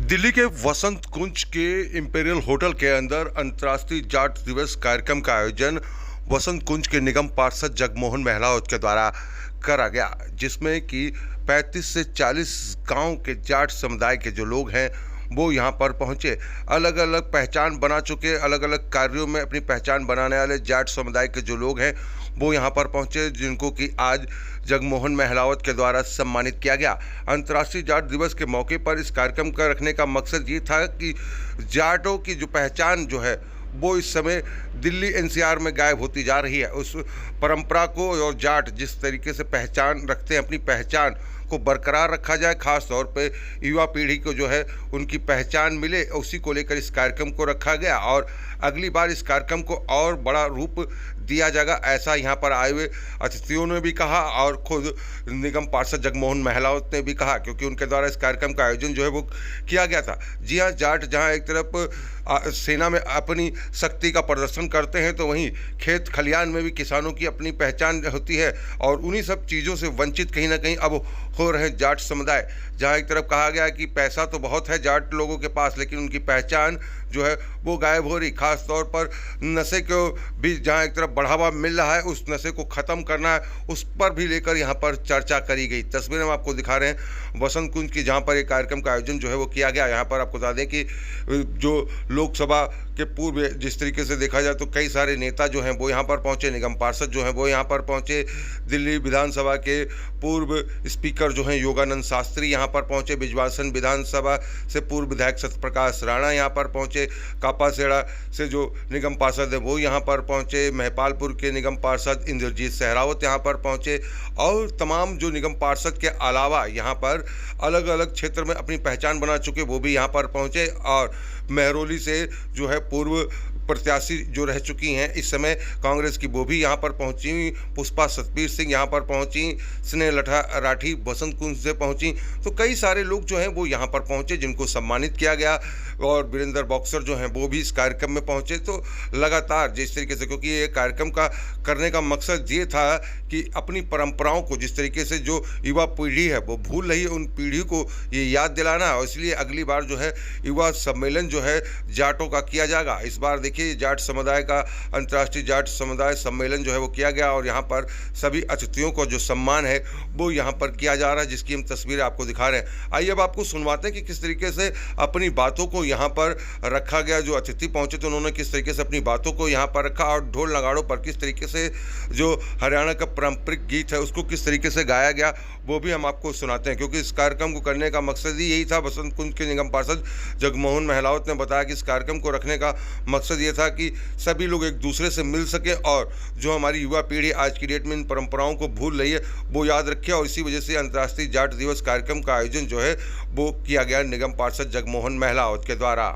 दिल्ली के वसंत कुंज के imperial hotel के अंदर अंतर्राष्ट्रीय जाट दिवस कार्यक्रम का आयोजन वसंत कुंज के निगम पार्षद जगमोहन महलावत के द्वारा करा गया, जिसमें कि 35 से 40 गांव के जाट समुदाय के जो लोग हैं वो यहां पर पहुंचे। अलग अलग पहचान बना चुके, अलग अलग कार्यों में अपनी पहचान बनाने वाले जाट समुदाय के जो लोग हैं वो यहां पर पहुंचे, जिनको कि आज जगमोहन महलावत के द्वारा सम्मानित किया गया। अंतर्राष्ट्रीय जाट दिवस के मौके पर इस कार्यक्रम का रखने का मकसद ये था कि जाटों की जो पहचान जो है वो इस समय दिल्ली एनसीआर में गायब होती जा रही है। उस परंपरा को और जाट जिस तरीके से पहचान रखते हैं, अपनी पहचान को बरकरार रखा जाए, खास तौर पे युवा पीढ़ी को जो है उनकी पहचान मिले, उसी को लेकर इस कार्यक्रम को रखा गया। और अगली बार इस कार्यक्रम को और बड़ा रूप दिया जाएगा, ऐसा यहाँ पर आए हुए अतिथियों ने भी कहा और खुद निगम पार्षद जगमोहन महलावत ने भी कहा, क्योंकि उनके द्वारा इस कार्यक्रम का आयोजन जो है वो किया गया था। जी हाँ, जाट जहाँ एक तरफ सेना में अपनी शक्ति का प्रदर्शन करते हैं तो वहीं खेत खलियान में भी किसानों की अपनी पहचान होती है, और उन्हीं सब चीज़ों से वंचित कहीं ना कहीं अब हो रहे हैं जाट समुदाय। जहाँ एक तरफ कहा गया कि पैसा तो बहुत है जाट लोगों के पास, लेकिन उनकी पहचान जो है वो गायब हो रही। खास तौर पर नशे को भी जहाँ एक तरफ बढ़ावा मिल रहा है, उस नशे को ख़त्म करना है, उस पर भी लेकर यहाँ पर चर्चा करी गई। तस्वीरें हम आपको दिखा रहे हैं वसंत कुंज की, जहाँ पर एक कार्यक्रम का आयोजन जो है वो किया गया। यहाँ पर आपको बता दें कि जो लोकसभा के पूर्व जिस तरीके से देखा जाए तो कई सारे नेता जो हैं वो यहाँ पर पहुँचे, निगम पार्षद जो हैं वो यहाँ पर पहुँचे, दिल्ली विधानसभा के पूर्व स्पीकर जो हैं योगानंद शास्त्री यहाँ पर पहुँचे, बिजवासन विधानसभा से पूर्व विधायक सत्यप्रकाश राणा यहाँ पर पहुँचे, कापासेड़ा से जो निगम पार्षद है वो यहाँ पर पहुँचे, महपालपुर के निगम पार्षद इंद्रजीत सहरावत यहाँ पर पहुँचे, और तमाम जो निगम पार्षद के अलावा यहाँ पर अलग अलग क्षेत्र में अपनी पहचान बना चुके वो भी यहाँ पर पहुँचे। और महरौली से जो है पूर्व प्रत्याशी जो रह चुकी हैं इस समय कांग्रेस की, वो भी यहाँ पर पहुँची, पुष्पा सतबीर सिंह यहाँ पर पहुँची, स्नेह लठा राठी वसंत कुंज से पहुँची। तो कई सारे लोग जो हैं वो यहाँ पर पहुँचे जिनको सम्मानित किया गया, और वीरेंद्र बॉक्सर जो हैं वो भी इस कार्यक्रम में पहुँचे। तो लगातार जिस तरीके से, क्योंकि ये कार्यक्रम का करने का मकसद ये था कि अपनी परंपराओं को जिस तरीके से जो युवा पीढ़ी है वो भूल रही है, उन पीढ़ी को ये याद दिलाना, और इसलिए अगली बार जो है युवा सम्मेलन जो है जाटों का किया जाएगा। इस बार देखिए जाट समुदाय का अंतर्राष्ट्रीय जाट समुदाय सम्मेलन जो है वो किया गया, और यहाँ पर सभी अतिथियों को जो सम्मान है वो यहाँ पर किया जा रहा है, जिसकी हम तस्वीरें आपको दिखा रहे हैं। आइए अब आपको सुनवाते हैं कि किस तरीके से अपनी बातों को यहाँ पर रखा गया। जो अतिथि पहुँचे तो उन्होंने किस तरीके से अपनी बातों को यहाँ पर रखा, और ढोल नगाड़ों पर किस तरीके से जो हरियाणा का पारंपरिक गीत है उसको किस तरीके से गाया गया वो भी हम आपको सुनाते हैं, क्योंकि इस कार्यक्रम को करने का मकसद ही यही था। वसंत कुंज के निगम पार्षद जगमोहन महलावत ने बताया कि इस कार्यक्रम को रखने का मकसद ये था कि सभी लोग एक दूसरे से मिल सके, और जो हमारी युवा पीढ़ी आज की डेट में इन परंपराओं को भूल रही है वो याद रखे, और इसी वजह से अंतर्राष्ट्रीय जाट दिवस कार्यक्रम का आयोजन जो है वो किया गया निगम पार्षद जगमोहन महलावत के द्वारा।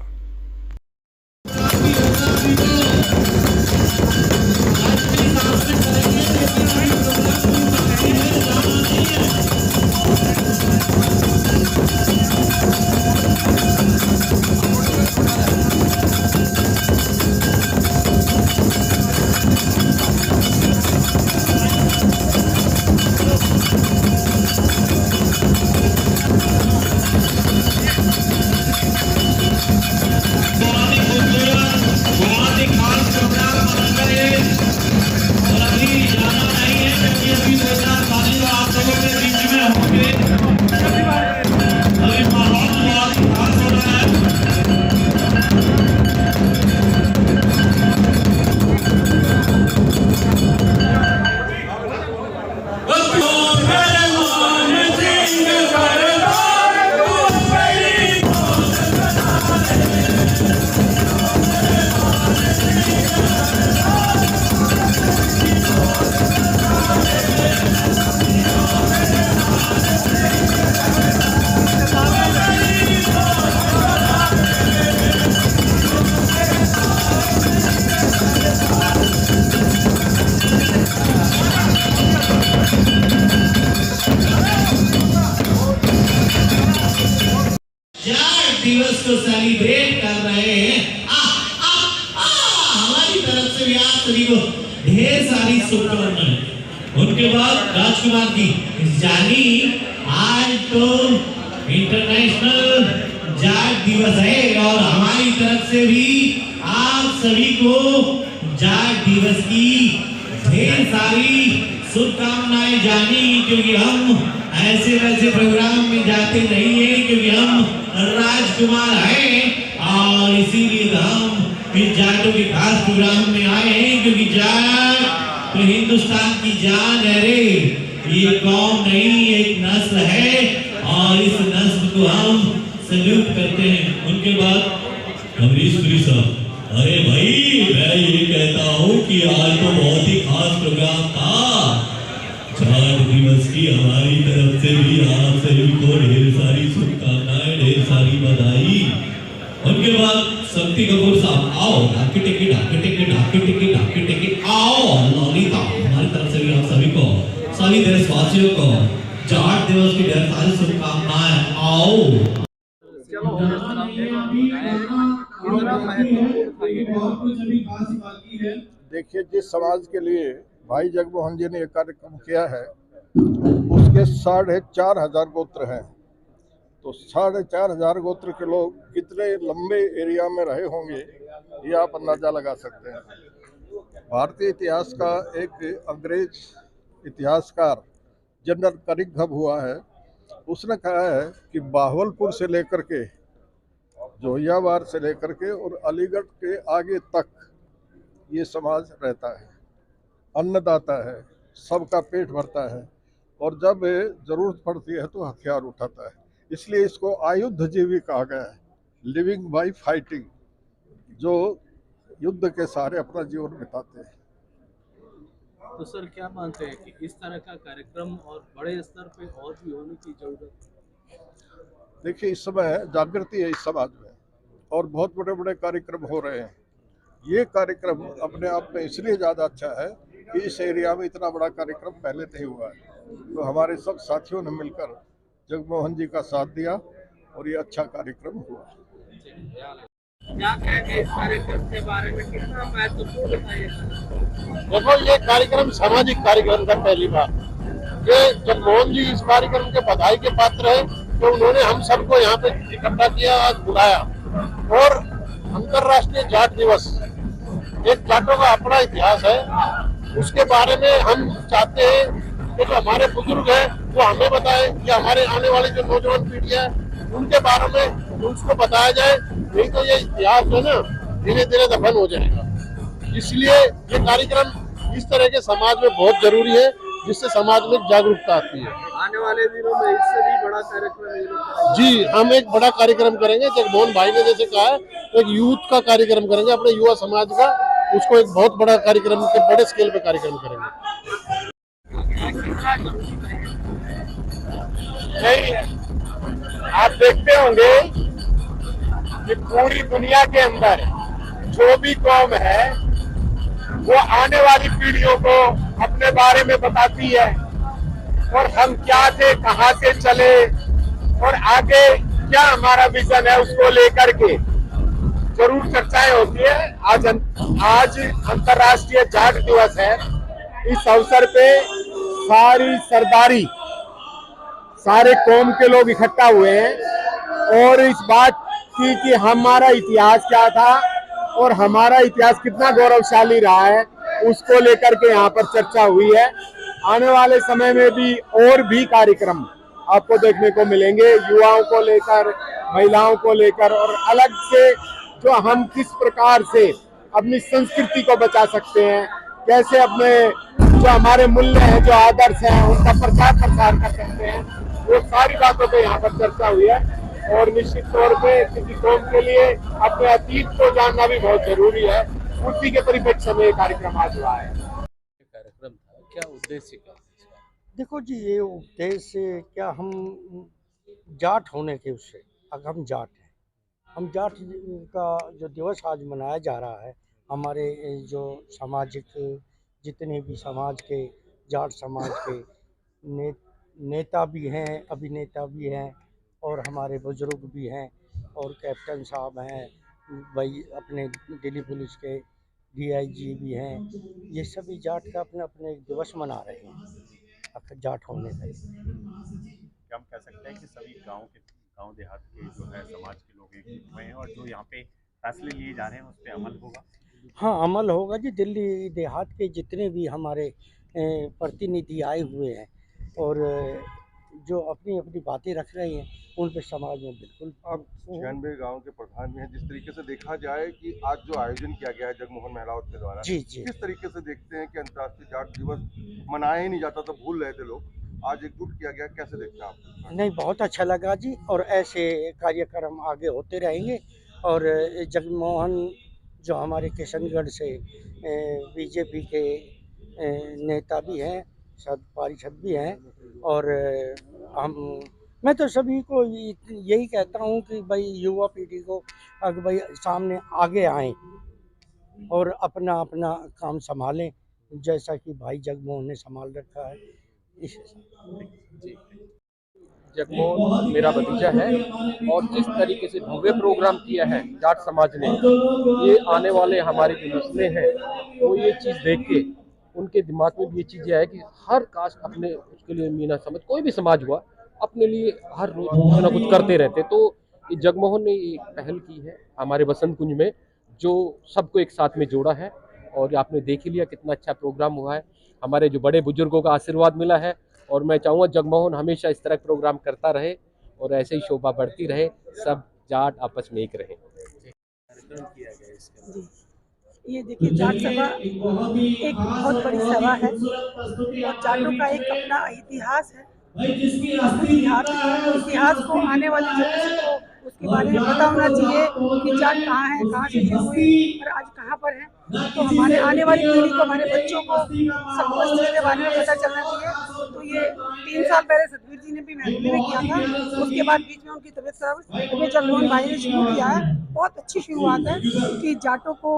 दिवस को सेलिब्रेट कर रहे हैं। हमारी तरफ से भी आप सभी को ढेर सारी शुभकामनाएं। उनके बाद राजकुमार जी जानी आज तो इंटरनेशनल जाट दिवस है और हमारी तरफ से भी आप सभी को जाट दिवस की ढेर सारी शुभकामनाएं जानी, क्योंकि हम ऐसे वैसे प्रोग्राम में जाते नहीं है, क्योंकि हम राजकुमार हैं और इसीलिए हम इस जाटों के खास प्रोग्राम में आए हैं, क्योंकि जाट तो हिंदुस्तान की जान है रे। ये कौम नहीं, एक नस्ल है और इस नस्ल को हम सल्यूट करते हैं। उनके बाद अमरीश पुरी साहब, अरे भाई मैं ये कहता हूँ कि आज तो बहुत ही खास प्रोग्राम था। जाट दिवस की हमारी तरफ से भी आप सभी को ढेर सारी शुभकामनाएं, ढेर सारी बधाई। उनके बाद शक्ति कपूर साहब, आओ ढाके टेके ढाके टेके ढाके टेके ढाके टेके आओ ललिता, हमारी तरफ से भी आप सभी को, सभी देशवासियों को जाट दिवस की ढेर सारी शुभकामनाएं। आओ देखिए, जिस समाज के लिए भाई जगमोहन जी ने एक कार्यक्रम किया है उसके 4,500 गोत्र हैं, तो 4,500 गोत्र के लोग कितने लंबे एरिया में रहे होंगे ये आप अंदाजा लगा सकते हैं। भारतीय इतिहास का एक अंग्रेज इतिहासकार जनरल करिंघम हुआ है, उसने कहा है कि बावलपुर से लेकर के जोहियाबाद से लेकर के और अलीगढ़ के आगे तक ये समाज रहता है, अन्नदाता है, सबका पेट भरता है और जब जरूरत पड़ती है तो हथियार उठाता है। इसलिए इसको आयुध जीवी कहा गया है, लिविंग बाय फाइटिंग, जो युद्ध के सहारे अपना जीवन बिताते हैं। तो सर क्या मानते हैं कि इस तरह का कार्यक्रम और बड़े स्तर पे और भी होने की जरूरत है? देखिए, इस समय जागृति है इस समाज में और बहुत बड़े बड़े कार्यक्रम हो रहे हैं। ये कार्यक्रम अपने आप में इसलिए ज़्यादा अच्छा है कि इस एरिया में इतना बड़ा कार्यक्रम पहले नहीं हुआ है, तो हमारे सब साथियों ने मिलकर जगमोहन जी का साथ दिया और ये अच्छा कार्यक्रम हुआ। क्या कहेंगे इस कार्यक्रम के बारे में, कितना महत्वपूर्ण था ये? देखो, ये कार्यक्रम सामाजिक कार्यक्रम था पहली बार। ये जगमोहन जी इस कार्यक्रम के बधाई के पात्र है, तो उन्होंने हम सबको यहाँ पे इकट्ठा किया, आज बुलाया। और अंतर्राष्ट्रीय जाट दिवस एक जाटों का अपना इतिहास है, उसके बारे में हम चाहते हैं कि जो हमारे बुजुर्ग हैं वो हमें बताएं कि हमारे आने वाली जो नौजवान पीढ़ी है उनके बारे में उसको बताया जाए, नहीं तो ये इतिहास है ना धीरे धीरे दफन हो जाएगा। इसलिए ये कार्यक्रम इस तरह के समाज में बहुत जरूरी है, जिससे समाज में जागरूकता आती है। आने वाले दिनों में इससे भी बड़ा कार्यक्रम ये लोग करेंगे। जी, हम एक बड़ा कार्यक्रम करेंगे, जगमोहन भाई ने जैसे कहा है, एक यूथ का कार्यक्रम करेंगे अपने युवा समाज का, उसको एक बहुत बड़ा कार्यक्रम के बड़े स्केल पे कार्यक्रम करेंगे। नहीं, आप देखते होंगे कि पूरी दुनिया के अंदर जो भी कौम है वो आने वाली पीढ़ियों को अपने बारे में बताती है और हम क्या थे, कहाँ से चले और आगे क्या हमारा विजन है, उसको लेकर के जरूर चर्चाएं होती है। आज अंतर्राष्ट्रीय जाट दिवस है। इस अवसर पे सारी सरदारी, सारे कौम के लोग इकट्ठा हुए हैं और इस बात की कि हमारा इतिहास क्या था और हमारा इतिहास कितना गौरवशाली रहा है, उसको लेकर के यहाँ पर चर्चा हुई है। आने वाले समय में भी और भी कार्यक्रम आपको देखने को मिलेंगे, युवाओं को लेकर, महिलाओं को लेकर, और अलग से जो हम किस प्रकार से अपनी संस्कृति को बचा सकते हैं, कैसे अपने जो हमारे मूल्य हैं, जो आदर्श हैं, उनका प्रचार प्रसार कर सकते हैं, वो सारी बातों पे यहाँ पर चर्चा हुई है। और निश्चित तौर पे किसी कौम के लिए अपने अतीत को जानना भी बहुत जरूरी है, उसी के परिप्रेक्ष्य में कार्यक्रम आज हुआ है। कार्यक्रम था, क्या उद्देश्य क्या? देखो जी, ये उद्देश्य क्या, हम जाट होने के उससे, अगर हम जाट हैं, हम जाट का जो दिवस आज मनाया जा रहा है, हमारे जो सामाजिक जितने भी समाज के, जाट समाज के नेता भी हैं, अभिनेता भी हैं और हमारे बुजुर्ग भी हैं और कैप्टन साहब हैं, भाई अपने दिल्ली पुलिस के DIG भी हैं, ये सभी जाट का अपने अपने दिवस मना रहे हैं जाट होने का। क्या हम कह सकते हैं कि सभी गांव देहात के जो है समाज के लोग एकजुट हुए हैं और जो यहाँ पे फैसले लिए जा रहे हैं उस पर अमल होगा। हाँ, अमल होगा जी। दिल्ली देहात के जितने भी हमारे प्रतिनिधि आए हुए हैं और जो अपनी अपनी बातें रख रहे हैं उन पे समाज में बिल्कुल अब 96 गांव के प्रधान भी हैं। जिस तरीके से देखा जाए कि आज जो आयोजन किया गया है जगमोहन महिलाओं के द्वारा, जी जी किस तरीके से देखते हैं कि अंतर्राष्ट्रीय जाट दिवस मनाया ही नहीं जाता था, भूल रहे थे लोग, आज एकजुट किया गया, कैसे देखते हैं आप? नहीं, बहुत अच्छा लगा जी। और ऐसे कार्यक्रम आगे होते रहेंगे। और जगमोहन जो हमारे किशनगढ़ से बीजेपी के नेता भी हैं, सब पारिषद भी हैं। और हम मैं तो सभी को यही कहता हूँ कि भाई युवा पीढ़ी को अगर भाई सामने आगे आएं और अपना अपना काम संभालें, जैसा कि भाई जगमोहन ने संभाल रखा है। इस जगमोहन मेरा भतीजा है और जिस तरीके से भव्य प्रोग्राम किया है जाट समाज ने, ये आने वाले हमारी जो नस्लें हैं वो ये चीज़ देख के उनके दिमाग में भी ये चीज़ है कि हर कास्ट अपने उसके लिए मीना समझ, कोई भी समाज हुआ अपने लिए हर रोज कुछ ना कुछ करते रहते। तो ये जगमोहन ने एक पहल की है हमारे बसंत कुंज में जो सबको एक साथ में जोड़ा है। और आपने देख ही लिया कितना अच्छा प्रोग्राम हुआ है, हमारे जो बड़े बुजुर्गों का आशीर्वाद मिला है। और मैं चाहूँगा जगमोहन हमेशा इस तरह प्रोग्राम करता रहे और ऐसे ही शोभा बढ़ती रहे, सब जाट आपस में एक रहे। ये देखिए, जाट सभा एक बहुत बड़ी सभा है और जाटों का एक अपना इतिहास है। इतिहास को आने वाली जनरेशन को उसके बारे में पता होना चाहिए कि जाट कहाँ है, कहाँ से शुरू हुए और आज कहाँ पर है। तो हमारे आने वाली पीढ़ी को, हमारे बच्चों को सबको इस चीज़ के बारे में पता चलना चाहिए। तो ये 3 साल पहले सतबीर जी ने भी महफिल में किया था, उसके बाद बीच में उनकी तबीयत खराब हुई, अभी जगमोहन भाई ने शुरू किया है। बहुत अच्छी शुरुआत है कि जाटों को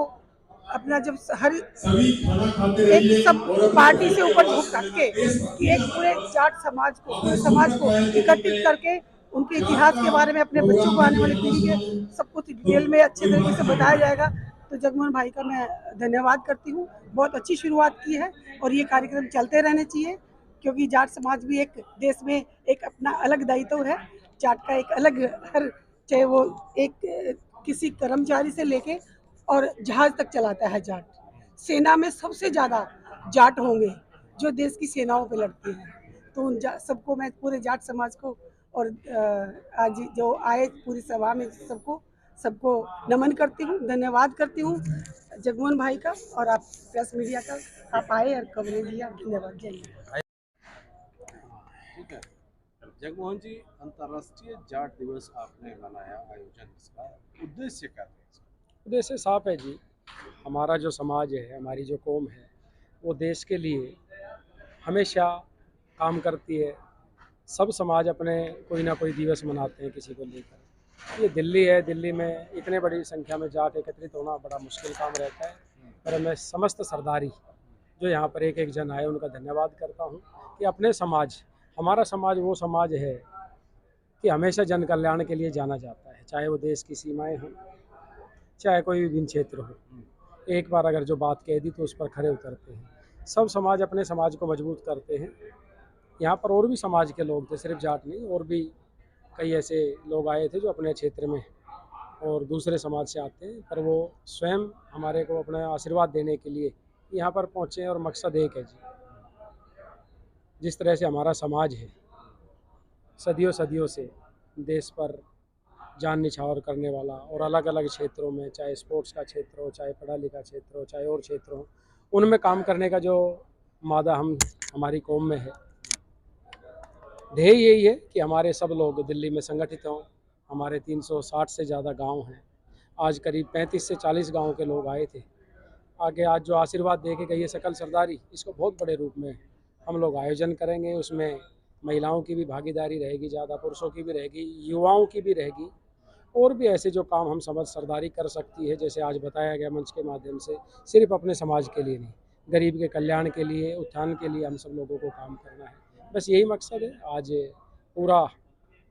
अपना जब हर एक सब पार्टी से ऊपर उठ करके कि एक पूरे जाट समाज को, पूरे समाज को एकत्रित करके उनके इतिहास के बारे में अपने बच्चों को, आने वाली पीढ़ी के सब कुछ डिटेल में अच्छे तरीके से बताया जाएगा। तो जगमोहन भाई का मैं धन्यवाद करती हूँ। बहुत अच्छी शुरुआत की है और ये कार्यक्रम चलते रहने चाहिए क्योंकि जाट समाज भी एक देश में एक अपना अलग दायित्व है। जाट का एक अलग, हर चाहे वो एक किसी कर्मचारी से लेके और जहाज तक चलाता है जाट। सेना में सबसे ज़्यादा जाट होंगे जो देश की सेनाओं पे लड़ते हैं। तो उन सबको मैं, पूरे जाट समाज को और आज जो आए पूरी सभा में सबको नमन करती हूँ, धन्यवाद करती हूँ जगमोहन भाई का और आप प्रेस मीडिया का, आप आए और कवरेज दिया, धन्यवाद। जय। ठीक है जगमोहन जी, अंतर्राष्ट्रीय जाट दिवस आपने मनाया, आयोजन इसका उद्देश्य क्या था? उद्देश्य साफ है जी। हमारा जो समाज है, हमारी जो कौम है, वो देश के लिए हमेशा काम करती है। सब समाज अपने कोई ना कोई दिवस मनाते हैं किसी को लेकर। ये दिल्ली है, दिल्ली में इतने बड़ी संख्या में जाट एकत्रित होना बड़ा मुश्किल काम रहता है। पर मैं समस्त सरदारी जो यहाँ पर एक एक जन आए उनका धन्यवाद करता हूँ कि अपने समाज, हमारा समाज वो समाज है कि हमेशा जन कल्याण के लिए जाना जाता है, चाहे वो देश की सीमाएँ हों, चाहे कोई विभिन्न क्षेत्र हो। एक बार अगर जो बात कह दी तो उस पर खरे उतरते हैं। सब समाज अपने समाज को मजबूत करते हैं। यहाँ पर और भी समाज के लोग थे, सिर्फ जाट नहीं, और भी कई ऐसे लोग आए थे जो अपने क्षेत्र में और दूसरे समाज से आते हैं, पर वो स्वयं हमारे को अपना आशीर्वाद देने के लिए यहाँ पर पहुँचे और मकसद एक है जी। जिस तरह से हमारा समाज है सदियों सदियों से देश पर जान निछावर करने वाला और अलग अलग क्षेत्रों में, चाहे स्पोर्ट्स का क्षेत्र हो, चाहे पढ़ा लिखा क्षेत्र हो, चाहे और क्षेत्र हो, उनमें काम करने का जो मादा हमारी कौम में है, ध्येय यही है कि हमारे सब लोग दिल्ली में संगठित हों। हमारे 360 से ज़्यादा गांव हैं। आज करीब 35 से 40 गांव के लोग आए थे। आगे आज जो आशीर्वाद दे के गई है सकल सरदारी, इसको बहुत बड़े रूप में हम लोग आयोजन करेंगे। उसमें महिलाओं की भी भागीदारी रहेगी, ज़्यादा पुरुषों की भी रहेगी, युवाओं की भी रहेगी, और भी ऐसे जो काम हम समझ सरदारी कर सकती है, जैसे आज बताया गया मंच के माध्यम से, सिर्फ अपने समाज के लिए नहीं, गरीब के कल्याण के लिए, उत्थान के लिए हम सब लोगों को काम करना है। बस यही मकसद है। आज पूरा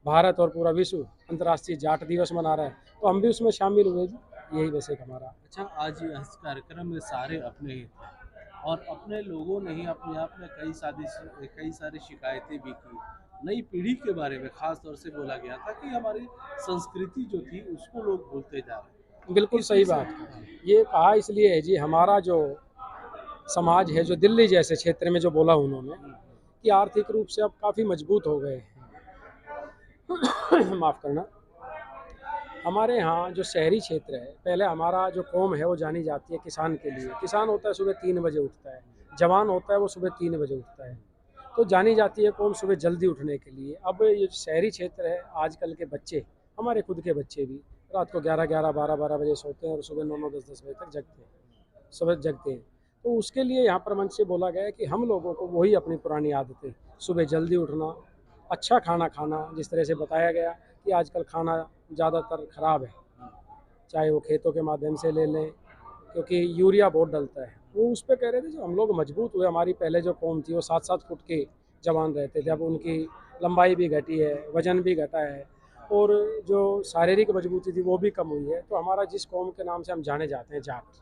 भारत और पूरा विश्व अंतर्राष्ट्रीय जाट दिवस मना रहा है, तो हम भी उसमें शामिल हुए जी। यही बस एक हमारा। अच्छा, आज इस कार्यक्रम में सारे अपने ही थे और अपने लोगों ने ही अपने आप में कई सारी शिकायतें भी की, नई पीढ़ी के बारे में खास तौर से बोला गया था कि हमारी संस्कृति जो थी उसको लोग भूलते जा रहे हैं। बिल्कुल सही बात है। ये कहा इसलिए है जी, हमारा जो समाज है, जो दिल्ली जैसे क्षेत्र में जो बोला उन्होंने कि आर्थिक रूप से अब काफ़ी मजबूत हो गए हैं। माफ़ करना। हमारे यहाँ जो शहरी क्षेत्र है, पहले हमारा जो कौम है वो जानी जाती है किसान के लिए। किसान होता है सुबह 3 बजे उठता है, जवान होता है वो सुबह 3 बजे उठता है, तो जानी जाती है कौम सुबह जल्दी उठने के लिए। अब ये शहरी क्षेत्र है, आजकल के बच्चे, हमारे खुद के बच्चे भी रात को 11-11, 12-12 बजे सोते हैं और सुबह 9-9, 10-10 बजे तक जगते हैं। तो उसके लिए यहाँ पर मंच से बोला गया है कि हम लोगों को वही अपनी पुरानी आदतें, सुबह जल्दी उठना, अच्छा खाना खाना, जिस तरह से बताया गया कि आजकल खाना ज़्यादातर ख़राब है, चाहे वो खेतों के माध्यम से ले लें, क्योंकि यूरिया बहुत डलता है। वो उस पे कह रहे थे जो हम लोग मजबूत हुए, हमारी पहले जो कौम थी वो 7-7 फुट के जवान रहते थे, अब उनकी लंबाई भी घटी है, वज़न भी घटा है और जो शारीरिक मजबूती थी वो भी कम हुई है। तो हमारा जिस कौम के नाम से हम जाने जाते हैं, जाट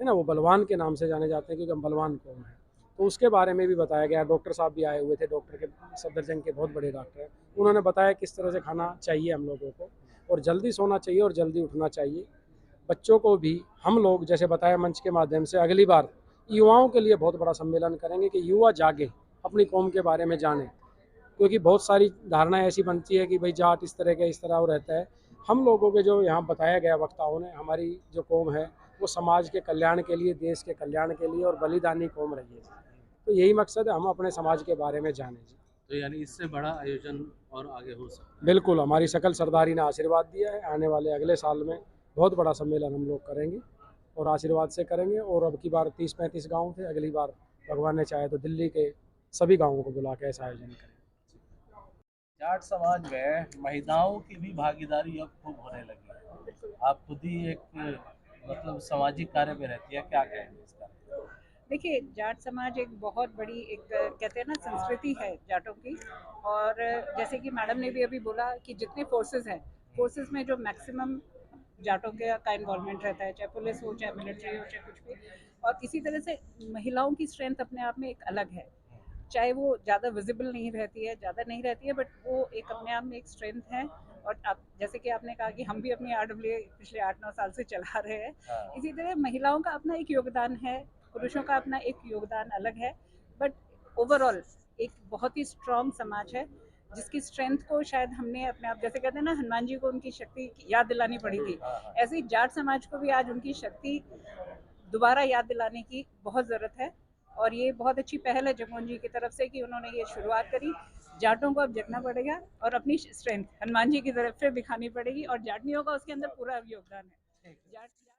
है ना, वो बलवान के नाम से जाने जाते हैं क्योंकि हम बलवान कौम हैं। तो उसके बारे में भी बताया गया। डॉक्टर साहब भी आए हुए थे, डॉक्टर के सफदरजंग के बहुत बड़े डॉक्टर हैं, उन्होंने बताया किस तरह से खाना चाहिए हम लोगों को और जल्दी सोना चाहिए और जल्दी उठना चाहिए। बच्चों को भी हम लोग जैसे बताया मंच के माध्यम से, अगली बार युवाओं के लिए बहुत बड़ा सम्मेलन करेंगे कि युवा जागे, अपनी कौम के बारे में जाने, क्योंकि बहुत सारी धारणाएं ऐसी बनती है कि भाई जाट इस तरह का इस तरह वो रहता है। हम लोगों के जो यहाँ बताया गया वक्ताओं ने, हमारी जो कौम है वो समाज के कल्याण के लिए, देश के कल्याण के लिए और बलिदानी कौम रही है। तो यही मकसद है, हम अपने समाज के बारे में जानें जी। तो यानी इससे बड़ा आयोजन और आगे हो सकता है। बिल्कुल, हमारी सकल सरदारी ने आशीर्वाद दिया है, आने वाले अगले साल में बहुत बड़ा सम्मेलन हम लोग करेंगे और आशीर्वाद से करेंगे। और अब की बार 30-35 गाँव थे, अगली बार भगवान ने चाहे तो दिल्ली के सभी गाँवों को बुला के ऐसा आयोजन करेंगे। जाट समाज में महिलाओं की भी भागीदारी अब खूब होने लगी है। आप खुद ही एक मतलब सामाजिक कार्य में रहती है, क्या कहेंगे इसका? देखिए, जाट समाज एक बहुत बड़ी एक कहते हैं ना संस्कृति है जाटों की। और जैसे कि मैडम ने भी अभी बोला कि जितने फोर्सेस हैं, फोर्सेस में जो मैक्सिमम जाटों का इन्वॉल्वमेंट रहता है, चाहे पुलिस हो, चाहे मिलिट्री हो, चाहे कुछ भी। और इसी तरह से महिलाओं की स्ट्रेंथ अपने आप में एक अलग है, चाहे वो ज़्यादा विजिबल नहीं रहती है, ज़्यादा नहीं रहती है, बट वो एक अपने आप में एक स्ट्रेंथ है। और आप जैसे कि आपने कहा कि हम भी अपनी RWA पिछले 8-9 साल से चला रहे हैं, इसी तरह महिलाओं का अपना एक योगदान है, पुरुषों का अपना एक योगदान अलग है, बट ओवरऑल एक बहुत ही स्ट्रॉन्ग समाज है जिसकी स्ट्रेंथ को शायद हमने अपने आप, जैसे कहते हैं ना हनुमान जी को उनकी शक्ति याद दिलानी पड़ी थी, ऐसे ही जाट समाज को भी आज उनकी शक्ति दोबारा याद दिलाने की बहुत ज़रूरत है। और ये बहुत अच्छी पहल है जगमोहन जी की तरफ से कि उन्होंने ये शुरुआत करी। जाटों को अब जगना पड़ेगा और अपनी स्ट्रेंथ हनुमान जी की तरफ से दिखानी पड़ेगी, और जाटनियों का उसके अंदर पूरा योगदान है। जाट